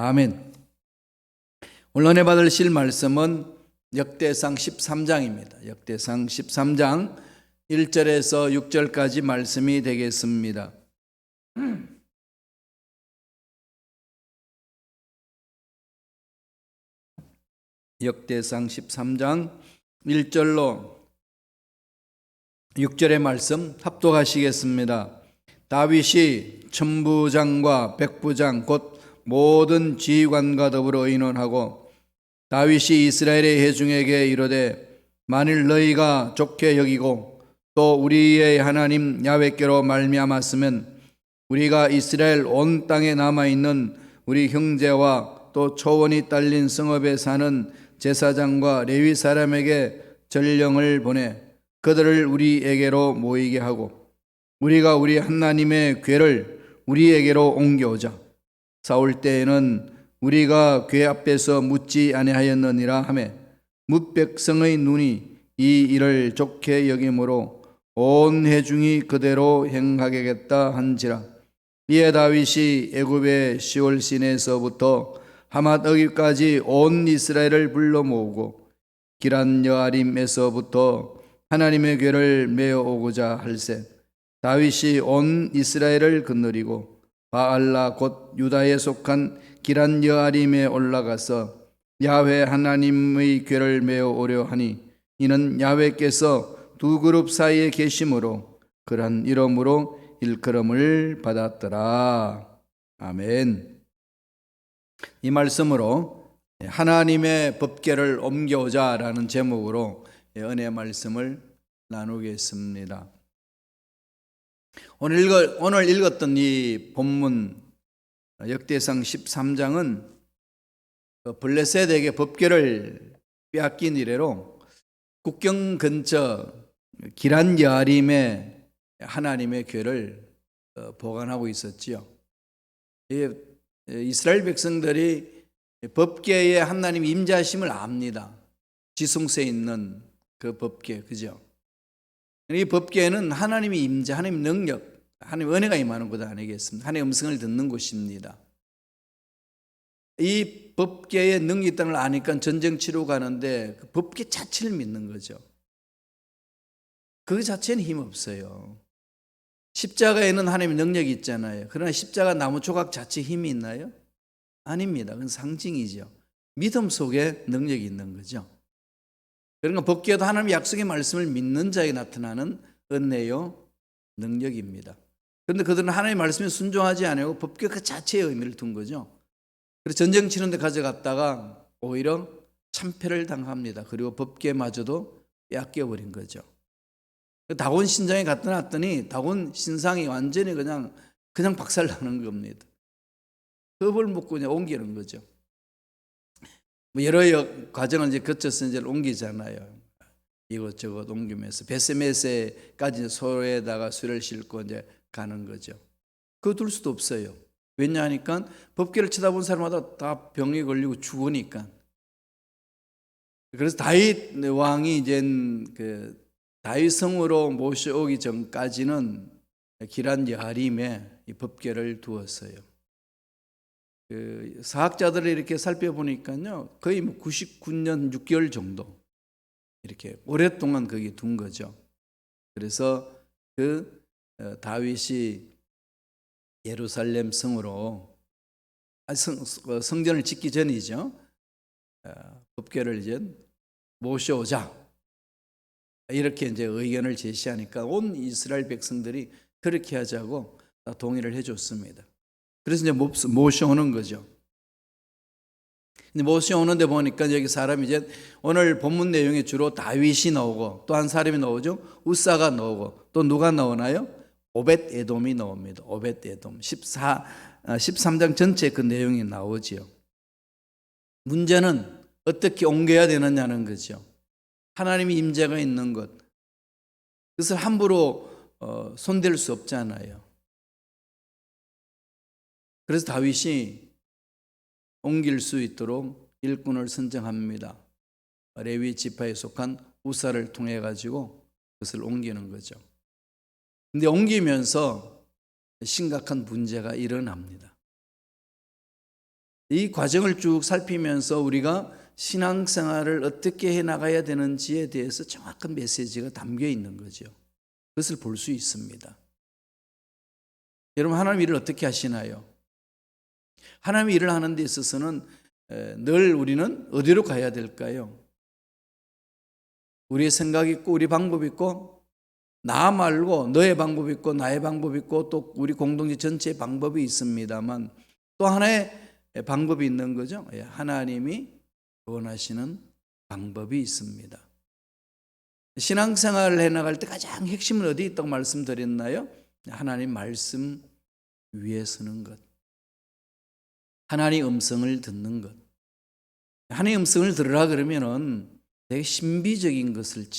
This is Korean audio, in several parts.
아멘. 오늘 은혜 받으실 말씀은 역대상 13장입니다. 역대상 13장 1절에서 6절까지 말씀이 되겠습니다. 역대상 13장 1절로 6절의 말씀 합독하시겠습니다. 다윗이 천부장과 백부장 곧 모든 지휘관과 더불어 의논하고 다윗이 이스라엘의 회중에게 이르되 만일 너희가 좋게 여기고 또 우리의 하나님 야훼께로 말미암았으면 우리가 이스라엘 온 땅에 남아있는 우리 형제와 또 초원이 딸린 성읍에 사는 제사장과 레위 사람에게 전령을 보내 그들을 우리에게로 모이게 하고 우리가 우리 하나님의 궤를 우리에게로 옮겨오자. 싸울 때에는 우리가 궤 앞에서 묻지 아니하였느니라 하매 뭇백성의 눈이 이 일을 좋게 여김으로 온 회중이 그대로 행하겠다 한지라. 이에 다윗이 애굽의 시올 시내에서부터 하맛 어기까지 온 이스라엘을 불러 모으고 기란 여아림에서부터 하나님의 궤를 메어 오고자 할세 다윗이 온 이스라엘을 건너리고 바알라 곧 유다에 속한 기란 여아림에 올라가서 야훼 하나님의 궤를 메어 오려 하니 이는 야훼께서 두 그룹 사이에 계심으로 그러한 이름으로 일컬음을 받았더라. 아멘. 이 말씀으로 하나님의 법궤를 옮겨오자라는 제목으로 은혜 말씀을 나누겠습니다. 오늘 읽었던 이 본문 역대상 13장은 블레셋에게 법궤를 빼앗긴 이래로 국경 근처 기란 여아림에 하나님의 궤를 보관하고 있었지요. 이스라엘 백성들이 법궤에 하나님 임재하심을 압니다. 지성소에 있는 그 법궤, 그죠? 이 법궤는 하나님의 임재, 하나님의 능력, 하나님의 은혜가 임하는 곳 아니겠습니까? 하나님의 음성을 듣는 곳입니다. 이 법궤에 능력이 있다는 걸 아니까 전쟁 치러 가는데 그 법궤 자체를 믿는 거죠. 그 자체는 힘 없어요. 십자가에는 하나님의 능력이 있잖아요. 그러나 십자가 나무 조각 자체에 힘이 있나요? 아닙니다. 그건 상징이죠. 믿음 속에 능력이 있는 거죠. 그러니까 법궤도 하나님의 약속의 말씀을 믿는 자에게 나타나는 은혜요 능력입니다. 그런데 그들은 하나님의 말씀에 순종하지 않고 법궤 그 자체의 의미를 둔 거죠. 그래서 전쟁 치는 데 가져갔다가 오히려 참패를 당합니다. 그리고 법궤마저도 빼앗겨버린 거죠. 다곤 신상에 갖다 놨더니 다곤 신상이 완전히 그냥 박살나는 겁니다. 겁을 먹고 그냥 옮기는 거죠. 여러 과정을 이제 거쳐서 이제 옮기잖아요. 이것저것 옮기면서 베스메세까지 소에다가 수레를 싣고 이제 가는 거죠. 그거 둘 수도 없어요. 왜냐하니까 법궤를 쳐다본 사람마다 다 병에 걸리고 죽으니까. 그래서 다윗 왕이 이제 그 다윗 성으로 모셔오기 전까지는 기란 여아림에 이 법궤를 두었어요. 그 사학자들을 이렇게 살펴보니까요, 거의 99년 6개월 정도 이렇게 오랫동안 거기 둔 거죠. 그래서 그 다윗이 예루살렘 성으로 성전을 짓기 전이죠. 법궤를 이제 모셔오자 이렇게 이제 의견을 제시하니까 온 이스라엘 백성들이 그렇게 하자고 동의를 해줬습니다. 그래서 이제 모셔오는 거죠. 근데 모셔오는데 보니까 여기 사람이 이제 오늘 본문 내용에 주로 다윗이 나오고 또 한 사람이 나오죠. 우사가 나오고 또 누가 나오나요? 오벳 에돔이 나옵니다. 오벳 에돔 13장 전체 그 내용이 나오지요. 문제는 어떻게 옮겨야 되느냐는 거죠. 하나님의 임재가 있는 것, 그것을 함부로 손댈 수 없잖아요. 그래서 다윗이 옮길 수 있도록 일꾼을 선정합니다. 레위 지파에 속한 우사를 통해 가지고 그것을 옮기는 거죠. 근데 옮기면서 심각한 문제가 일어납니다. 이 과정을 쭉 살피면서 우리가 신앙생활을 어떻게 해나가야 되는지에 대해서 정확한 메시지가 담겨 있는 거죠. 그것을 볼 수 있습니다. 여러분, 하나님 일을 어떻게 하시나요? 하나님 일을 하는 데 있어서는 늘 우리는 어디로 가야 될까요? 우리의 생각이 있고 우리 방법이 있고 나 말고 너의 방법이 있고 나의 방법이 있고 또 우리 공동체 전체의 방법이 있습니다만 또 하나의 방법이 있는 거죠. 하나님이 원하시는 방법이 있습니다. 신앙생활을 해나갈 때 가장 핵심은 어디 있다고 말씀드렸나요? 하나님 말씀 위에 서는 것, 하나님 음성을 듣는 것. 하나님 음성을 들으라 그러면은 되게 신비적인 것을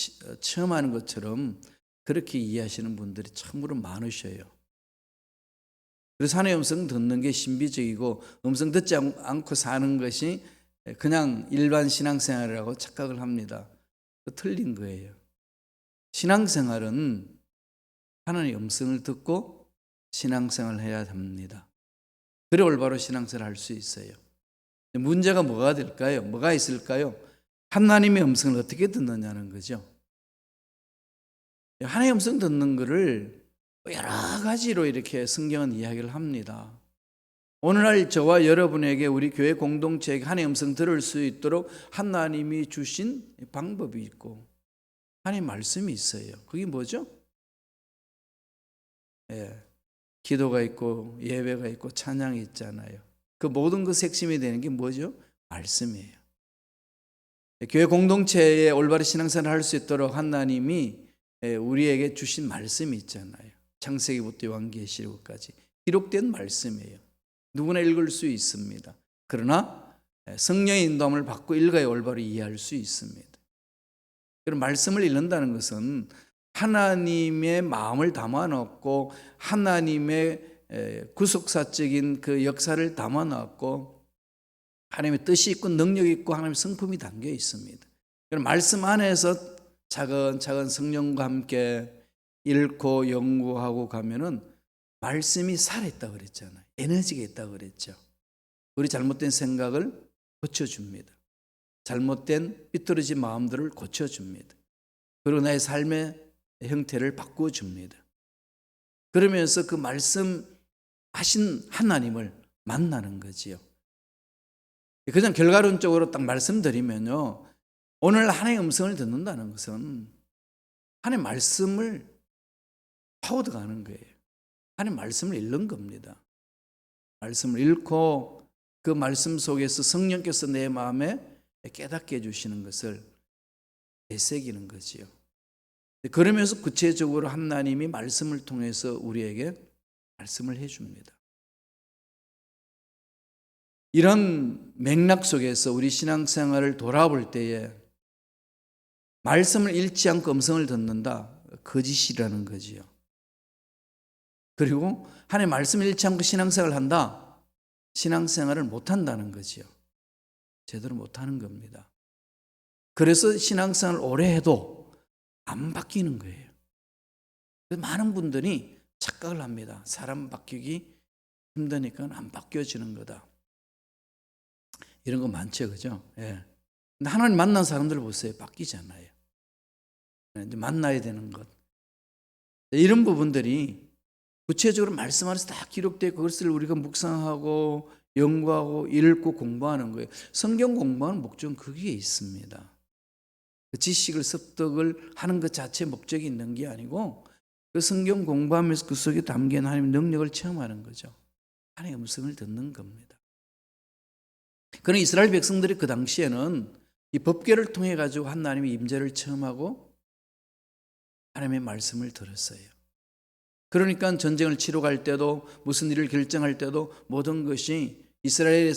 체험하는 것처럼 그렇게 이해하시는 분들이 참으로 많으셔요. 그래서 하나님 음성 듣는 게 신비적이고 음성 듣지 않고 사는 것이 그냥 일반 신앙생활이라고 착각을 합니다. 틀린 거예요. 신앙생활은 하나님의 음성을 듣고 신앙생활을 해야 합니다. 그래 올바로 신앙생활을 할 수 있어요. 문제가 뭐가 될까요? 뭐가 있을까요? 하나님의 음성을 어떻게 듣느냐는 거죠. 하나님의 음성 듣는 것을 여러 가지로 이렇게 성경은 이야기를 합니다. 오늘날 저와 여러분에게 우리 교회 공동체에게 하나님의 음성 들을 수 있도록 하나님이 주신 방법이 있고 하나님의 말씀이 있어요. 그게 뭐죠? 기도가 있고 예배가 있고 찬양이 있잖아요. 그 모든 것 핵심이 되는 게 뭐죠? 말씀이에요. 교회 공동체에 올바른 신앙생활을 할 수 있도록 하나님이 우리에게 주신 말씀이 있잖아요. 창세기부터 요한계시록까지 기록된 말씀이에요. 누구나 읽을 수 있습니다. 그러나 성령의 인도함을 받고 읽어야 올바로 이해할 수 있습니다. 그럼 말씀을 읽는다는 것은 하나님의 마음을 담아놓고 하나님의 구속사적인 그 역사를 담아놓고 하나님의 뜻이 있고 능력이 있고 하나님의 성품이 담겨 있습니다. 그럼 말씀 안에서 차근차근 성령과 함께 읽고 연구하고 가면은 말씀이 살아있다고 그랬잖아요. 에너지가 있다고 그랬죠. 우리 잘못된 생각을 고쳐줍니다. 잘못된 삐뚤어진 마음들을 고쳐줍니다. 그리고 나의 삶의 형태를 바꾸어줍니다. 그러면서 그 말씀하신 하나님을 만나는 거지요. 그냥 결과론적으로 딱 말씀드리면요, 오늘 하나님의 음성을 듣는다는 것은 하나님의 말씀을 파고들어가는 거예요. 하나님의 말씀을 읽는 겁니다. 말씀을 읽고 그 말씀 속에서 성령께서 내 마음에 깨닫게 해주시는 것을 되새기는 거지요. 그러면서 구체적으로 하나님이 말씀을 통해서 우리에게 말씀을 해줍니다. 이런 맥락 속에서 우리 신앙생활을 돌아볼 때에 말씀을 읽지 않고 음성을 듣는다, 거짓이라는 거지요. 그리고 하나님의 말씀을 읽지 않고 신앙생활을 한다, 신앙생활을 못한다는 거지요. 제대로 못하는 겁니다. 그래서 신앙생활을 오래 해도 안 바뀌는 거예요. 많은 분들이 착각을 합니다. 사람 바뀌기 힘드니까 안 바뀌어지는 거다. 이런 거 많죠, 그죠? 예. 근데 하나님 만난 사람들 보세요. 바뀌잖아요. 이제 만나야 되는 것. 이런 부분들이 구체적으로 말씀 안에서 다 기록되어 그것을 우리가 묵상하고 연구하고 읽고 공부하는 거예요. 성경 공부하는 목적은 거기에 있습니다. 그 지식을 습득을 하는 것 자체에 목적이 있는 게 아니고 그 성경 공부하면서 그 속에 담긴 하나님의 능력을 체험하는 거죠. 하나님의 음성을 듣는 겁니다. 그런 이스라엘 백성들이 그 당시에는 이 법궤를 통해 가지고 하나님의 임재를 체험하고 하나님의 말씀을 들었어요. 그러니까 전쟁을 치러 갈 때도 무슨 일을 결정할 때도 모든 것이 이스라엘의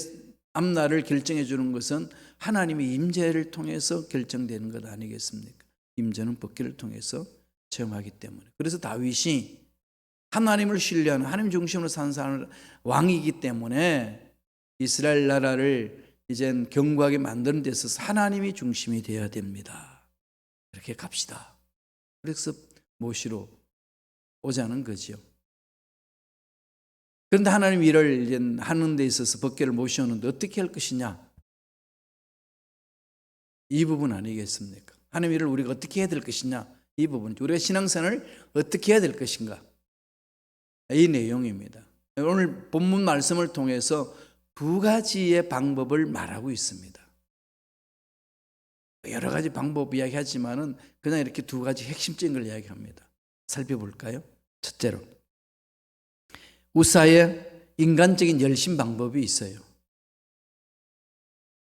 앞날을 결정해 주는 것은 하나님의 임재를 통해서 결정되는 것 아니겠습니까? 임재는 법궤를 통해서 체험하기 때문에. 그래서 다윗이 하나님을 신뢰하는 하나님 중심으로 사는 사람 왕이기 때문에 이스라엘 나라를 이젠 견고하게 만드는 데 있어서 하나님이 중심이 되어야 됩니다. 이렇게 갑시다. 그래서 모시로 오자는 거지요. 그런데 하나님 일을 이제 하는 데 있어서 법궤를 모셔오는데 어떻게 할 것이냐? 이 부분 아니겠습니까? 하나님 일을 우리가 어떻게 해야 될 것이냐? 이 부분. 우리가 신앙생활을 어떻게 해야 될 것인가? 이 내용입니다. 오늘 본문 말씀을 통해서 두 가지의 방법을 말하고 있습니다. 여러 가지 방법 이야기하지만은 그냥 이렇게 두 가지 핵심적인 걸 이야기합니다. 살펴볼까요? 첫째로, 우사의 인간적인 열심 방법이 있어요.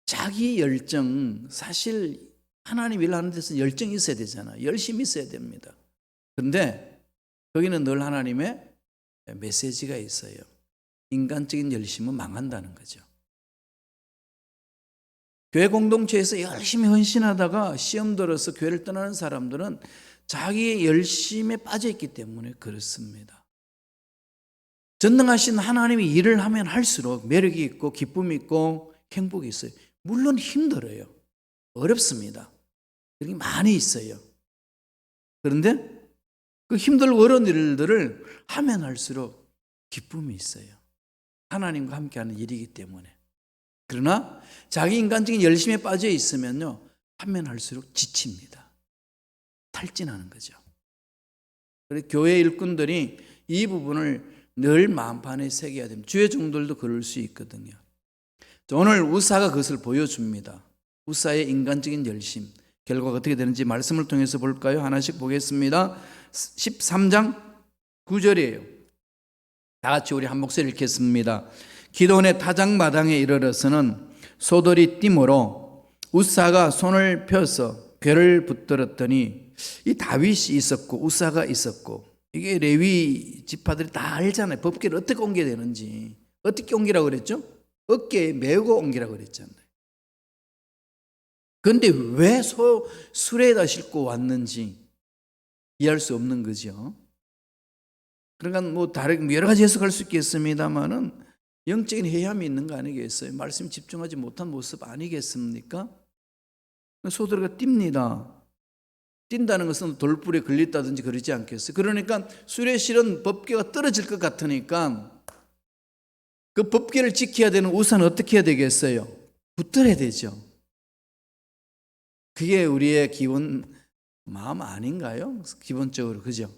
자기 열정, 사실 하나님 일 하는 데서 열정이 있어야 되잖아요. 열심히 있어야 됩니다. 그런데 거기는 늘 하나님의 메시지가 있어요. 인간적인 열심은 망한다는 거죠. 교회 공동체에서 열심히 헌신하다가 시험 들어서 교회를 떠나는 사람들은 자기의 열심에 빠져있기 때문에 그렇습니다. 전능하신 하나님이 일을 하면 할수록 매력이 있고 기쁨이 있고 행복이 있어요. 물론 힘들어요. 어렵습니다. 그게 많이 있어요. 그런데 그 힘들고 어려운 일들을 하면 할수록 기쁨이 있어요. 하나님과 함께하는 일이기 때문에. 그러나 자기 인간적인 열심에 빠져 있으면요, 하면 할수록 지칩니다. 탈진하는 거죠. 그래서 교회 일꾼들이 이 부분을 늘 마음판에 새겨야 됩니다. 주의 종들도 그럴 수 있거든요. 오늘 우사가 그것을 보여줍니다. 우사의 인간적인 열심, 결과가 어떻게 되는지 말씀을 통해서 볼까요? 하나씩 보겠습니다. 13장 9절이에요. 다 같이 우리 한 목소리 읽겠습니다. 기드온의 타작마당에 이르러서는 소들이 띠므로 우사가 손을 펴서 궤를 붙들었더니 이 다윗이 있었고 우사가 있었고, 이게 레위 지파들이 다 알잖아요. 법궤를 어떻게 옮겨야 되는지. 어떻게 옮기라고 그랬죠? 어깨에 메고 옮기라고 그랬잖아요. 그런데 왜 수레에다 싣고 왔는지 이해할 수 없는 거죠. 그러니까 뭐 다른 여러 가지 해석할 수 있겠습니다만은 영적인 해함이 있는 거 아니겠어요? 말씀 집중하지 못한 모습 아니겠습니까? 소들가 띱니다. 뛴다는 것은 돌불에 걸렸다든지 그러지 않겠어요? 그러니까 수레에 실은 법궤가 떨어질 것 같으니까 그 법궤를 지켜야 되는 우사는 어떻게 해야 되겠어요? 붙들어야 되죠. 그게 우리의 기본 마음 아닌가요? 기본적으로, 그죠?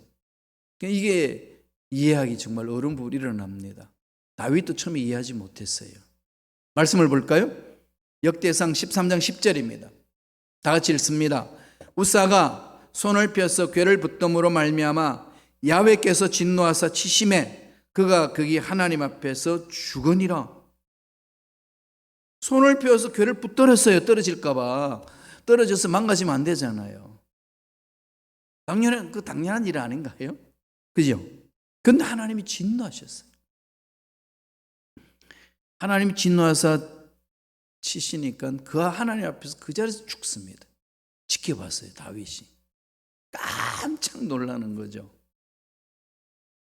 이게 이해하기 정말 어려운 부분이 일어납니다. 다윗도 처음에 이해하지 못했어요. 말씀을 볼까요? 역대상 13장 10절입니다. 다 같이 읽습니다. 우사가 손을 펴서 궤를 붙듦으로 말미암아 야훼께서 진노하사 치심에 그가 거기 하나님 앞에서 죽으니라. 손을 펴서 궤를 붙들었어요. 떨어질까 봐. 떨어져서 망가지면 안 되잖아요. 당연한 일 아닌가요? 그죠? 근데 하나님이 진노하셨어요. 하나님이 진노하사 치시니까 그 하나님 앞에서 그 자리에서 죽습니다. 지켜봤어요, 다윗이. 깜짝 놀라는 거죠.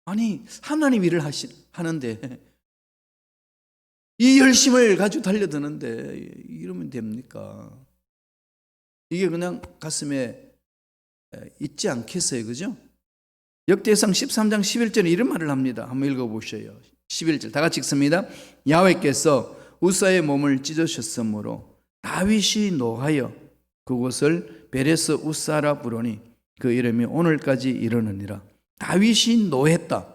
아니, 하나님 일을 하는데 이 열심을 가지고 달려드는데 이러면 됩니까? 이게 그냥 가슴에 있지 않겠어요, 그죠? 역대상 13장 11절에 이런 말을 합니다. 한번 읽어보셔요. 11절 다 같이 읽습니다. 야훼께서 우사의 몸을 찢으셨으므로 다윗이 노하여 그곳을 베레스 우사라 부르니 그 이름이 오늘까지 이르느니라. 다윗이 노했다.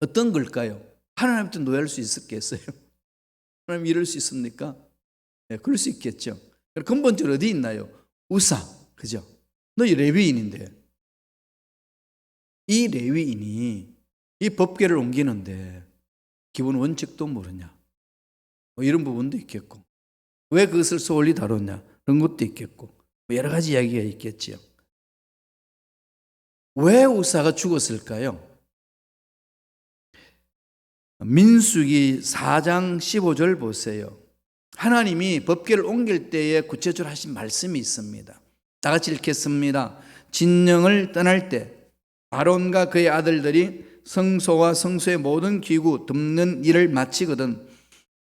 어떤 걸까요? 하나님한테 노할 수 있었겠어요? 하나님 이럴 수 있습니까? 네, 그럴 수 있겠죠. 근본적으로 어디 있나요? 우사, 그죠? 너희 레위인인데 이 레위인이 이 법궤를 옮기는데 기본 원칙도 모르냐? 뭐 이런 부분도 있겠고, 왜 그것을 소홀히 다뤘냐? 그런 것도 있겠고, 여러 가지 이야기가 있겠지요. 왜 우사가 죽었을까요? 민수기 4장 15절 보세요. 하나님이 법궤를 옮길 때에 구체적으로 하신 말씀이 있습니다. 다 같이 읽겠습니다. 진영을 떠날 때 아론과 그의 아들들이 성소와 성소의 모든 기구 덮는 일을 마치거든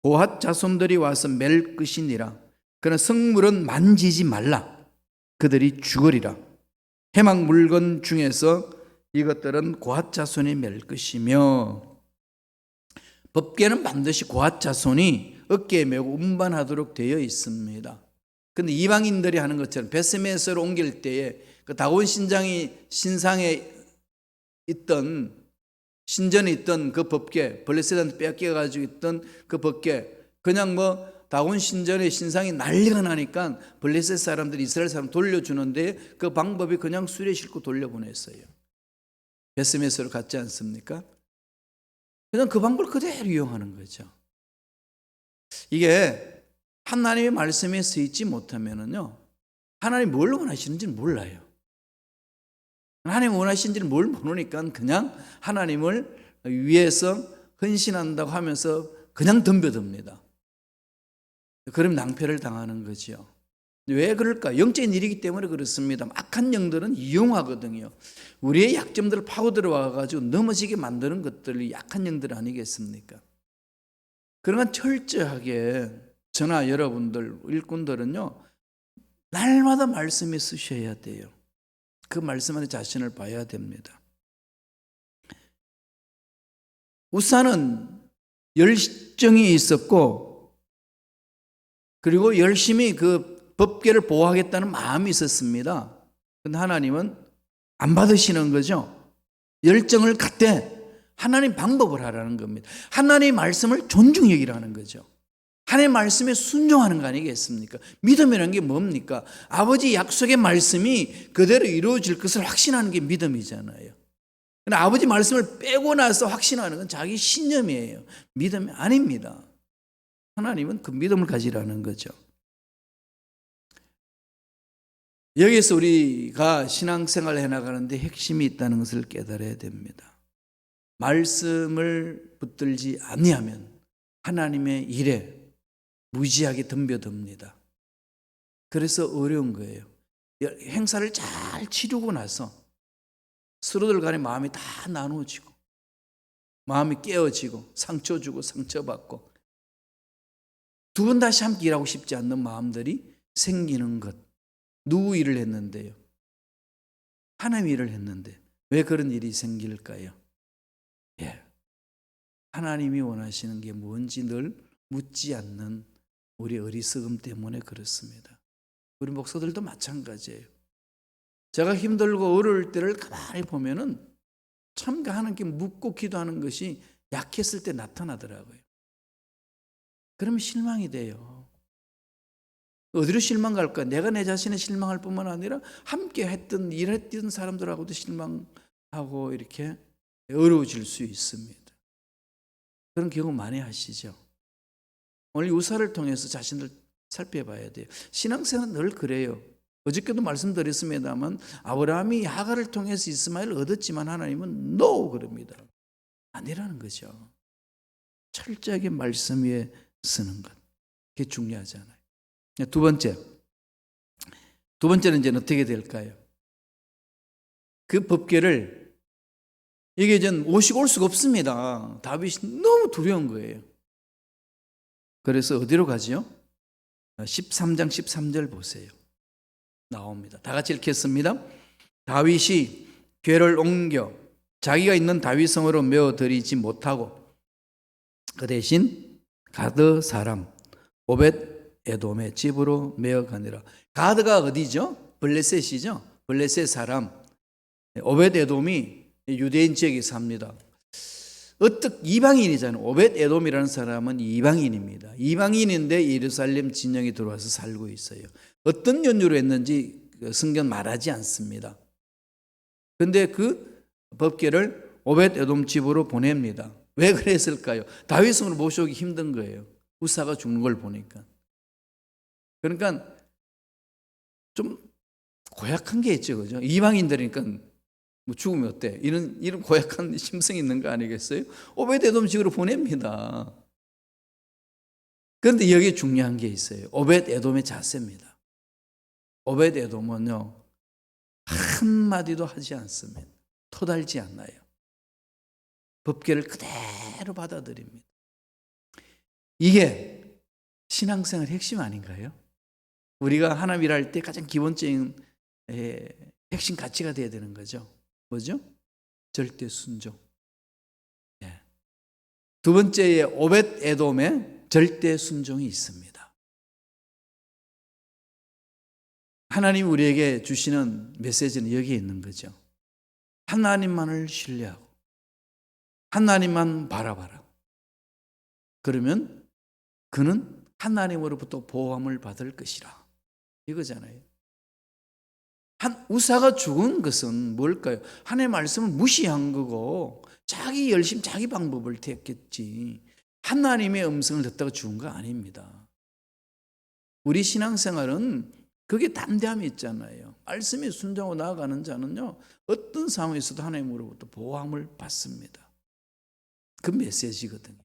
고핫 자손들이 와서 맬 것이니라. 그러나 성물은 만지지 말라. 그들이 죽으리라. 해막 물건 중에서 이것들은 고핫 자손이 맬 것이며. 법궤는 반드시 고앗 자손이 어깨에 메고 운반하도록 되어 있습니다. 근데 이방인들이 하는 것처럼 베스메스로 옮길 때에 그 다곤 신상에 있던 신전에 있던 그 법궤, 블레셋한테 빼앗겨 가지고 있던 그 법궤, 그냥 뭐 다곤 신전의 신상이 난리가 나니까 블레셋 사람들이 이스라엘 사람 돌려주는데 그 방법이 그냥 수레 싣고 돌려보냈어요. 베스메스로 갔지 않습니까? 그냥 그 방법을 그대로 이용하는 거죠. 이게 하나님의 말씀에 쓰이지 못하면은요, 하나님 뭘 원하시는지는 몰라요. 하나님 원하시는지를 뭘 모르니까 그냥 하나님을 위해서 헌신한다고 하면서 그냥 덤벼듭니다. 그럼 낭패를 당하는 거죠. 왜 그럴까? 영적인 일이기 때문에 그렇습니다. 악한 영들은 이용하거든요. 우리의 약점들을 파고 들어와가지고 넘어지게 만드는 것들이 약한 영들 아니겠습니까? 그러나 철저하게 저나 여러분들 일꾼들은요, 날마다 말씀에 쓰셔야 돼요. 그 말씀 안에 자신을 봐야 됩니다. 우사는 열정이 있었고, 그리고 열심히 그 법궤를 보호하겠다는 마음이 있었습니다. 그런데 하나님은 안 받으시는 거죠. 열정을 갖되 하나님 방법을 하라는 겁니다. 하나님의 말씀을 존중히 여기라는 거죠. 하나님의 말씀에 순종하는 거 아니겠습니까? 믿음이라는 게 뭡니까? 아버지 약속의 말씀이 그대로 이루어질 것을 확신하는 게 믿음이잖아요. 근데 아버지 말씀을 빼고 나서 확신하는 건 자기 신념이에요. 믿음이 아닙니다. 하나님은 그 믿음을 가지라는 거죠. 여기서 우리가 신앙생활을 해나가는데 핵심이 있다는 것을 깨달아야 됩니다. 말씀을 붙들지 아니하면 하나님의 일에 무지하게 덤벼듭니다. 그래서 어려운 거예요. 행사를 잘 치르고 나서 서로들 간에 마음이 다 나누어지고 마음이 깨어지고 상처 주고 상처받고 두 번 다시 함께 일하고 싶지 않는 마음들이 생기는 것. 누구 일을 했는데요? 하나님 일을 했는데 왜 그런 일이 생길까요? 예, 하나님이 원하시는 게 뭔지 늘 묻지 않는 우리 어리석음 때문에 그렇습니다. 우리 목사들도 마찬가지예요. 제가 힘들고 어려울 때를 가만히 보면은 참 하나님께 묻고 기도하는 것이 약했을 때 나타나더라고요. 그러면 실망이 돼요. 어디로 실망 갈까? 내가 내 자신에 실망할 뿐만 아니라 함께 했던 일했던 사람들하고도 실망하고 이렇게 어려워질 수 있습니다. 그런 경우 많이 하시죠. 오늘 유사를 통해서 자신을 살펴봐야 돼요. 신앙생활은 늘 그래요. 어저께도 말씀드렸습니다만 아브라함이 하갈을 통해서 이스마엘을 얻었지만 하나님은 NO 그럽니다. 아니라는 거죠. 철저하게 말씀 위에 쓰는 것. 그게 중요하잖아요. 두 번째는 이제 어떻게 될까요? 그 법궤를 이게 이제 모시고 올 수가 없습니다. 다윗이 너무 두려운 거예요. 그래서 어디로 가죠? 13장 13절 보세요. 나옵니다. 다 같이 읽겠습니다. 다윗이 궤를 옮겨 자기가 있는 다윗성으로 메어드리지 못하고 그 대신 가드 사람 오벳 에돔의 집으로 메어가니라. 가드가 어디죠? 블레셋이죠. 블레셋 사람 오벳 에돔이 유대인 지역에 삽니다. 어떻게 이방인이잖아요. 오벳 에돔이라는 사람은 이방인입니다. 이방인인데 예루살렘 진영에 들어와서 살고 있어요. 어떤 연유로 했는지 성경 말하지 않습니다. 그런데 그 법궤를 오벳 에돔 집으로 보냅니다. 왜 그랬을까요? 다윗성으로 모셔오기 힘든 거예요. 우사가 죽는 걸 보니까. 그러니까 좀 고약한 게 있죠, 그죠? 이방인들이니까 뭐 죽으면 어때? 이런 고약한 심성이 있는 거 아니겠어요? 오벳에돔 집으로 보냅니다. 그런데 여기 중요한 게 있어요. 오벳에돔의 자세입니다. 오벳에돔은요 한마디도 하지 않습니다. 토달지 않나요? 법궤를 그대로 받아들입니다. 이게 신앙생활의 핵심 아닌가요? 우리가 하나님 일할 때 가장 기본적인 핵심 가치가 돼야 되는 거죠. 뭐죠? 절대 순종. 두 번째에 오벳 에돔의 절대 순종이 있습니다. 하나님 우리에게 주시는 메시지는 여기에 있는 거죠. 하나님만을 신뢰하고 하나님만 바라봐라. 그러면 그는 하나님으로부터 보호함을 받을 것이라. 이거잖아요. 우사가 죽은 것은 뭘까요? 하나님의 말씀을 무시한 거고 자기 열심, 자기 방법을 택했지 하나님의 음성을 듣다가 죽은 거 아닙니다. 우리 신앙생활은 그게 담대함이 있잖아요. 말씀에 순종하고 나아가는 자는요, 어떤 상황에서도 하나님으로부터 보호함을 받습니다. 그 메시지거든요.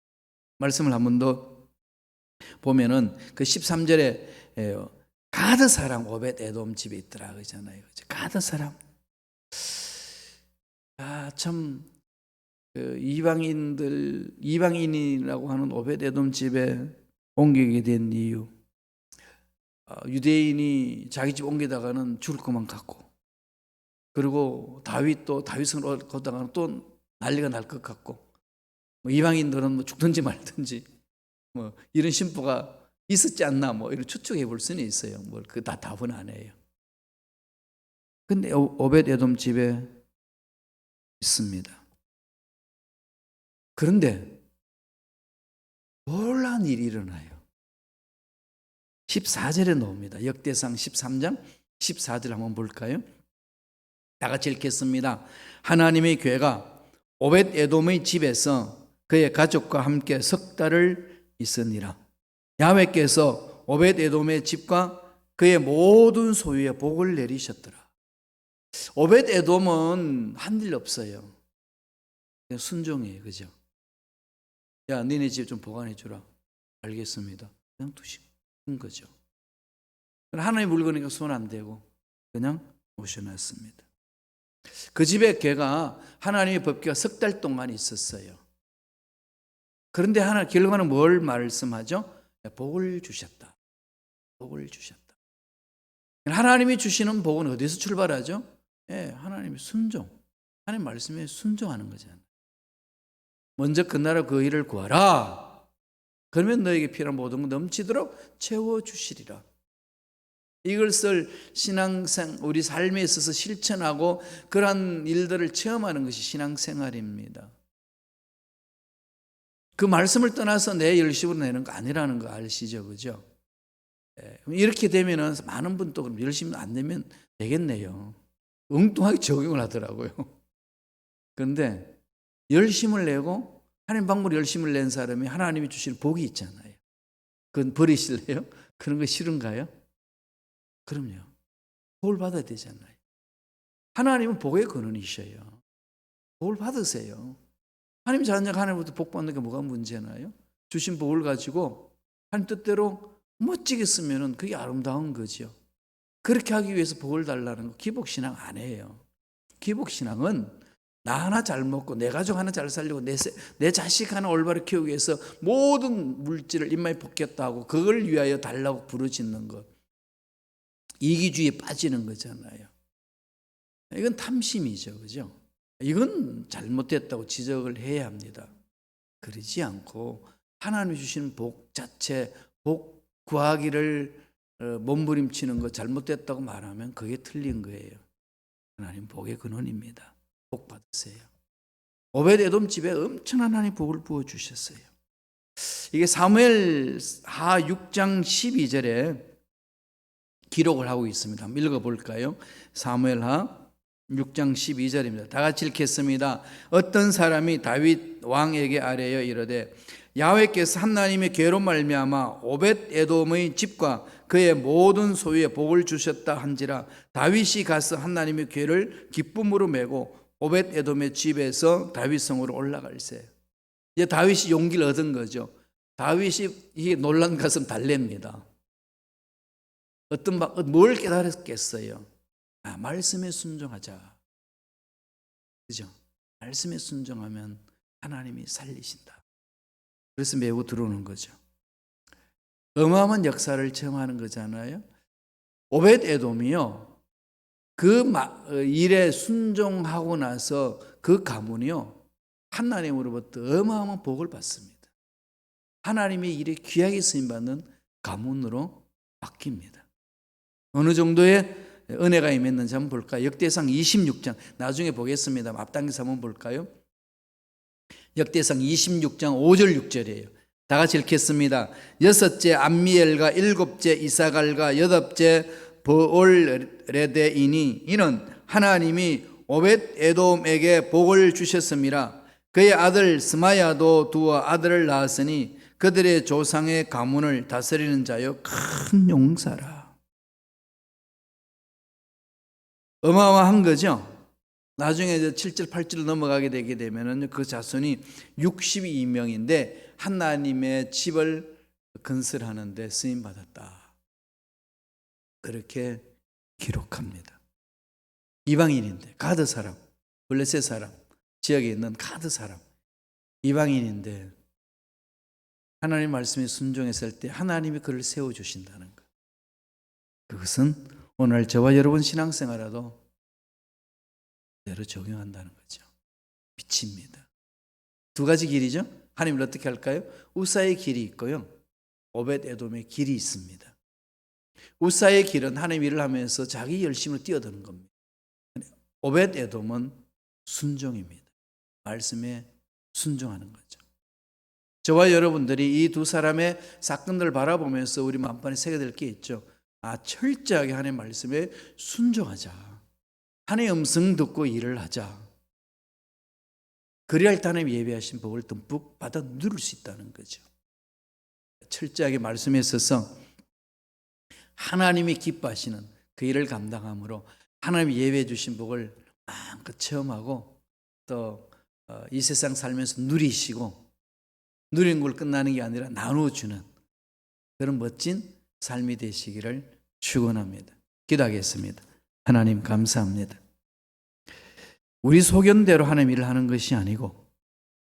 말씀을 한 번 더 보면은 그 13절에 가드 사람 오벳 에돔 집에 있더라 그러잖아요. 가드 사람. 참 이방인이라고 하는 오벳 에돔 집에 옮기게 된 이유. 유대인이 자기 집 옮기다가는 죽을 것만 같고, 그리고 다윗을 걷다가는 또 난리가 날 것 같고, 이방인들은 죽든지 말든지 이런 심보가 있었지 않나 이런 추측해 볼 수는 있어요. 그 다 답은 아니에요. 근데 오벳 에돔 집에 있습니다. 그런데 놀라운 일이 일어나요. 14절에 나옵니다. 역대상 13장 14절 한번 볼까요? 다 같이 읽겠습니다. 하나님의 교회가 오벳 에돔의 집에서 그의 가족과 함께 석 달을 있으니라. 야훼께서 오벳 에돔의 집과 그의 모든 소유에 복을 내리셨더라. 오벳 에돔은 한 일 없어요. 그냥 순종이에요. 그죠? 야, 너네 집 좀 보관해 주라. 알겠습니다. 그냥 두신 거죠. 하나님 물건이니까 손 안 대고 그냥 모셔놨습니다. 그 집에 걔가 하나님의 법궤가 석 달 동안 있었어요. 그런데 결과는 뭘 말씀하죠? 복을 주셨다. 복을 주셨다. 하나님이 주시는 복은 어디서 출발하죠? 하나님의 순종. 하나님 말씀에 순종하는 거잖아요. 먼저 그 나라 그 일을 구하라. 그러면 너에게 필요한 모든 것 넘치도록 채워주시리라. 이것을 우리 삶에 있어서 실천하고 그러한 일들을 체험하는 것이 신앙생활입니다. 그 말씀을 떠나서 내 열심으로 내는 거 아니라는 거 아시죠? 그죠? 이렇게 되면 많은 분 또 열심히 안 내면 되겠네요. 엉뚱하게 적용을 하더라고요. 그런데 열심을 내고 하나님 방법으로 열심을 낸 사람이 하나님이 주시는 복이 있잖아요. 그건 버리실래요? 그런 거 싫은가요? 그럼요. 복을 받아야 되잖아요. 하나님은 복의 근원이셔요. 복을 받으세요. 하나님 자녀가 하나님부터 복 받는 게 뭐가 문제나요? 주신 복을 가지고 하나님 뜻대로 멋지게 쓰면은 그게 아름다운 거죠. 그렇게 하기 위해서 복을 달라는 거 기복신앙 안 해요. 기복신앙은 나 하나 잘 먹고 내 가족 하나 잘 살리고 내 자식 하나 올바로 키우기 위해서 모든 물질을 입맛에 벗겼다 하고 그걸 위하여 달라고 부르짖는 것. 이기주의에 빠지는 거잖아요. 이건 탐심이죠. 그죠? 이건 잘못됐다고 지적을 해야 합니다. 그러지 않고 하나님이 주신 복 자체, 복 구하기를 몸부림치는 거 잘못됐다고 말하면 그게 틀린 거예요. 하나님 복의 근원입니다. 복 받으세요. 오벳 에돔 집에 엄청난 하나님의 복을 부어주셨어요. 이게 사무엘하 6장 12절에 기록을 하고 있습니다. 한번 읽어볼까요? 사무엘하 6장 12절입니다. 다 같이 읽겠습니다. 어떤 사람이 다윗 왕에게 아뢰어 이르되 야훼께서 하나님의 계로 말미암아 오벳 에돔의 집과 그의 모든 소유에 복을 주셨다 한지라 다윗이 가서 하나님의 궤를 기쁨으로 메고 오벳 에돔의 집에서 다윗 성으로 올라갈세. 이제 다윗이 용기를 얻은 거죠. 다윗이 이게 놀란 가슴 달랩니다. 뭘 깨달았겠어요? 말씀에 순종하자. 그죠? 말씀에 순종하면 하나님이 살리신다. 그래서 매우 들어오는 거죠. 어마어마한 역사를 체험하는 거잖아요. 오벳 에돔이요. 그 일에 순종하고 나서 그 가문이요. 하나님으로부터 어마어마한 복을 받습니다. 하나님의 일에 귀하게 쓰임받는 가문으로 바뀝니다. 어느 정도의 은혜가 임했는지 한번 볼까요? 역대상 26장 나중에 보겠습니다. 앞당겨서 한번 볼까요? 역대상 26장 5절 6절이에요. 다 같이 읽겠습니다. 여섯째 암미엘과 일곱째 이사갈과 여덟째 버올레데이니 이는 하나님이 오벳 에돔에게 복을 주셨습니다. 그의 아들 스마야도 두 아들을 낳았으니 그들의 조상의 가문을 다스리는 자여 큰 용사라. 어마어마한 거죠. 나중에 7절 8절 넘어가게 되게 되면 그 자손이 62명인데 하나님의 집을 건설하는 데 쓰임 받았다. 그렇게 기록합니다. 이방인인데 가드 사람, 블레셋 사람, 지역에 있는 가드 사람, 이방인인데 하나님 말씀에 순종했을 때 하나님이 그를 세워주신다는 것. 그것은 오늘 저와 여러분 신앙생활에도 그대로 적용한다는 거죠. 빛입니다. 두 가지 길이죠. 하나님을 어떻게 할까요? 우사의 길이 있고요, 오벳 에돔의 길이 있습니다. 우사의 길은 하나님 일을 하면서 자기 열심으로 뛰어드는 겁니다. 오벳 에돔은 순종입니다. 말씀에 순종하는 거죠. 저와 여러분들이 이 두 사람의 사건들을 바라보면서 우리 마음판에 새게 될 게 있죠. 철저하게 하나님의 말씀에 순종하자. 하나님의 음성 듣고 일을 하자. 그래야 하나님 예배하신 복을 듬뿍 받아 누릴 수 있다는 거죠. 철저하게 말씀에 있어서 하나님이 기뻐하시는 그 일을 감당함으로 하나님이 예배해 주신 복을 마음껏 체험하고 또 이 세상 살면서 누리시고 누리는 걸 끝나는 게 아니라 나누어주는 그런 멋진 삶이 되시기를 축원합니다. 기도하겠습니다. 하나님 감사합니다. 우리 소견대로 하나님 일을 하는 것이 아니고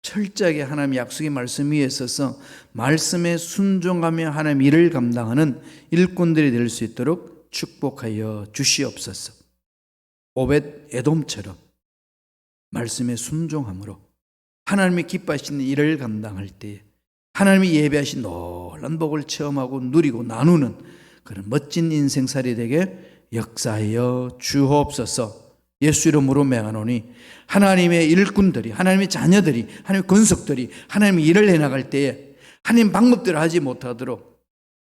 철저하게 하나님 약속의 말씀 위에 서서 말씀에 순종하며 하나님 일을 감당하는 일꾼들이 될 수 있도록 축복하여 주시옵소서. 오벳 에돔처럼 말씀에 순종함으로 하나님이 기뻐하시는 일을 감당할 때 하나님이 예배하신 놀라운 복을 체험하고 누리고 나누는 그런 멋진 인생살이 되게 역사하여 주옵소서. 예수 이름으로 명하노니 하나님의 일꾼들이, 하나님의 자녀들이, 하나님의 권속들이 하나님의 일을 해나갈 때에 하나님 방법대로 하지 못하도록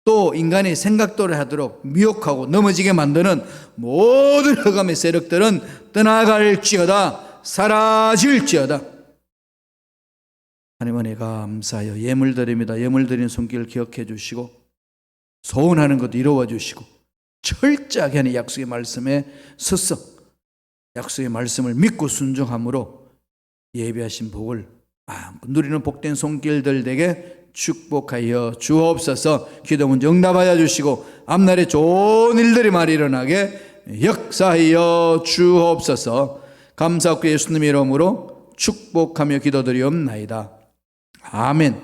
또 인간의 생각대로 하도록 미혹하고 넘어지게 만드는 모든 흑암의 세력들은 떠나갈지어다, 사라질지어다. 하나님 은혜 감사하여 예물 드립니다. 예물 드리는 손길을 기억해 주시고 소원하는 것도 이루어 주시고 철저하게 하는 약속의 말씀에 서서 약속의 말씀을 믿고 순종함으로 예배하신 복을 마음껏 누리는 복된 손길들 되게 축복하여 주옵소서. 기도 문제 응답하여 주시고 앞날에 좋은 일들이 많이 일어나게 역사하여 주옵소서. 감사하고 예수님의 이름으로 축복하며 기도드리옵나이다. 아멘.